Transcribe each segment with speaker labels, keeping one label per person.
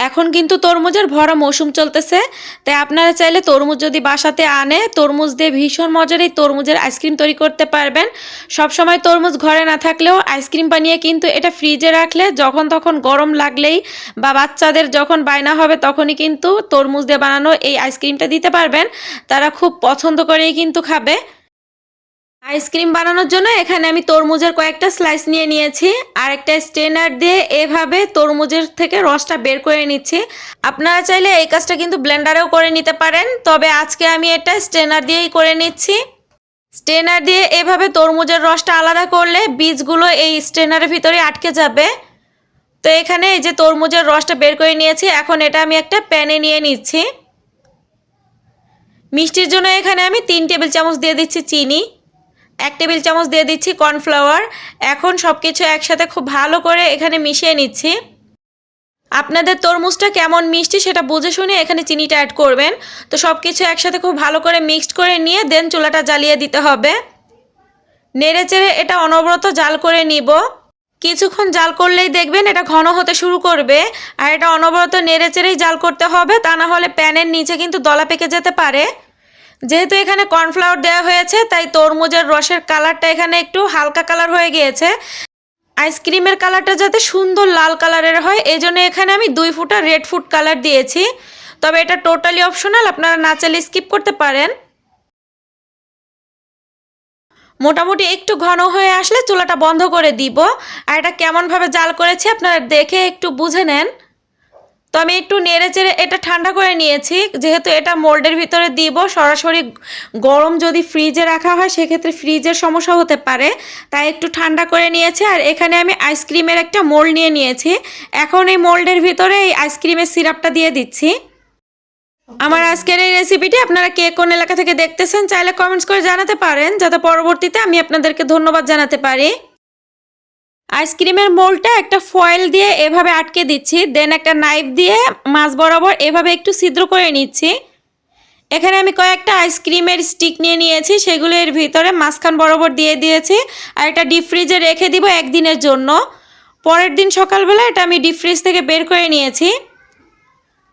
Speaker 1: এখন কিন্তু তরমুজের ভরা মৌসুম চলতেছে, তাই আপনারা চাইলে তরমুজ যদি বাসাতে আনে তরমুজ দিয়ে ভীষণ মজার এই তরমুজের আইসক্রিম তৈরি করতে পারবেন। সবসময় তরমুজ ঘরে না থাকলেও আইসক্রিম বানিয়ে কিন্তু এটা ফ্রিজে রাখলে যখন তখন গরম লাগলেই বা বাচ্চাদের যখন বায়না হবে তখনই কিন্তু তরমুজ দিয়ে বানানো এই আইসক্রিমটা দিতে পারবেন। তারা খুব পছন্দ করেই কিন্তু খাবে। আইসক্রিম বানানোর জন্য এখানে আমি তরমুজের কয়েকটা স্লাইস নিয়ে নিয়েছি আর একটা স্ট্রেনার দিয়ে এভাবে তরমুজের থেকে রসটা বের করে নিচ্ছি। আপনারা চাইলে এই কাজটা কিন্তু ব্লেন্ডারেও করে নিতে পারেন, তবে আজকে আমি এটা স্ট্রেনার দিয়েই করে নিচ্ছি। স্ট্রেনার দিয়ে এভাবে তরমুজের রসটা আলাদা করলে বীজগুলো এই স্ট্রেনারের ভিতরে আটকে যাবে। তো এখানে এই যে তরমুজের রসটা বের করে নিয়েছি, এখন এটা আমি একটা প্যানে নিয়ে নিচ্ছি। মিষ্টির জন্য এখানে আমি 3 টেবিল চামচ দিয়ে দিচ্ছি চিনি, 1 টেবিল চামচ দিয়ে দিচ্ছি কর্নফ্লাওয়ার। এখন সব কিছু একসাথে খুব ভালো করে এখানে মিশিয়ে নিচ্ছি। আপনাদের তরমুজটা কেমন মিষ্টি সেটা বুঝে শুনে এখানে চিনিটা অ্যাড করবেন। তো সব কিছু একসাথে খুব ভালো করে মিক্সড করে নিয়ে দেন চুলাটা জ্বালিয়ে দিতে হবে। নেড়ে চেড়ে এটা অনবরত জাল করে নিব। কিছুক্ষণ জাল করলেই দেখবেন এটা ঘন হতে শুরু করবে, আর এটা অনবরত নেড়ে চেড়েই জাল করতে হবে, তা না হলে প্যানের নিচে কিন্তু দলা পেকে যেতে পারে। যেহেতু এখানে কর্নফ্লাওয়ার দেওয়া হয়েছে তাই তরমুজের রসের কালারটা এখানে একটু হালকা কালার হয়ে গিয়েছে। আইসক্রিমের কালারটা যাতে সুন্দর লাল কালারের হয় এজন্য এখানে আমি 2 ফোঁটা রেড ফুড কালার দিয়েছি, তবে এটা টোটালি অপশনাল, আপনারা না চাইলে স্কিপ করতে পারেন। মোটামুটি একটু ঘন হয়ে আসলে চুলাটা বন্ধ করে দিব। আর এটা কেমনভাবে জাল করেছি আপনারা দেখে একটু বুঝে নেন। তো আমি একটু নেড়ে চেড়ে এটা ঠান্ডা করে নিয়েছি, যেহেতু এটা মোল্ডের ভিতরে দিব, সরাসরি গরম যদি ফ্রিজে রাখা হয় সেক্ষেত্রে ফ্রিজের সমস্যা হতে পারে, তাই একটু ঠান্ডা করে নিয়েছি। আর এখানে আমি আইসক্রিমের একটা মোল্ড নিয়ে নিয়েছি। এখন এই মোল্ডের ভিতরে এই আইসক্রিমের সিরাপটা দিয়ে দিচ্ছি। আমার আজকের এই রেসিপিটি আপনারা কে কোন এলাকা থেকে দেখতেছেন চাইলে কমেন্টস করে জানাতে পারেন, যাতে পরবর্তীতে আমি আপনাদেরকে ধন্যবাদ জানাতে পারি। আইসক্রিমের মোল্ডটা একটা ফয়েল দিয়ে এভাবে আটকে দিচ্ছি, দেন একটা নাইফ দিয়ে মাছ বরাবর এভাবে একটু ছিদ্র করে নিচ্ছি। এখানে আমি কয়েকটা আইসক্রিমের স্টিক নিয়ে নিয়েছি, সেগুলো এর ভিতরে মাঝখান বরাবর দিয়ে দিয়েছি। আর এটা ডিপ ফ্রিজে রেখে দিব 1 দিনের জন্য। পরের দিন সকালবেলা এটা আমি ডিপ ফ্রিজ থেকে বের করে নিয়েছি।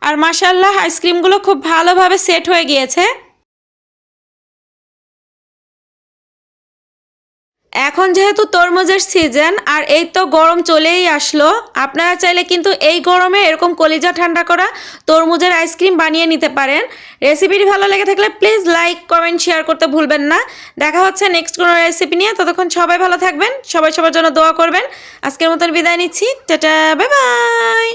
Speaker 1: আর মাশাআল্লাহ আইসক্রিমগুলো খুব ভালোভাবে সেট হয়ে গিয়েছে। এখন যেহেতু তরমুজের সিজন আর এই তো গরম চলেই আসলো, আপনারা চাইলে কিন্তু এই গরমে এরকম কলিজা ঠান্ডা করা তরমুজের আইসক্রিম বানিয়ে নিতে পারেন। রেসিপিটি ভালো লেগে থাকলে প্লিজ লাইক কমেন্ট শেয়ার করতে ভুলবেন না। দেখা হচ্ছে নেক্সট কোনো রেসিপি নিয়ে, ততক্ষণ সবাই ভালো থাকবেন, সবাই সবার জন্য দোয়া করবেন। আজকের মতন বিদায় নিচ্ছি, টাটা, বাই বাই।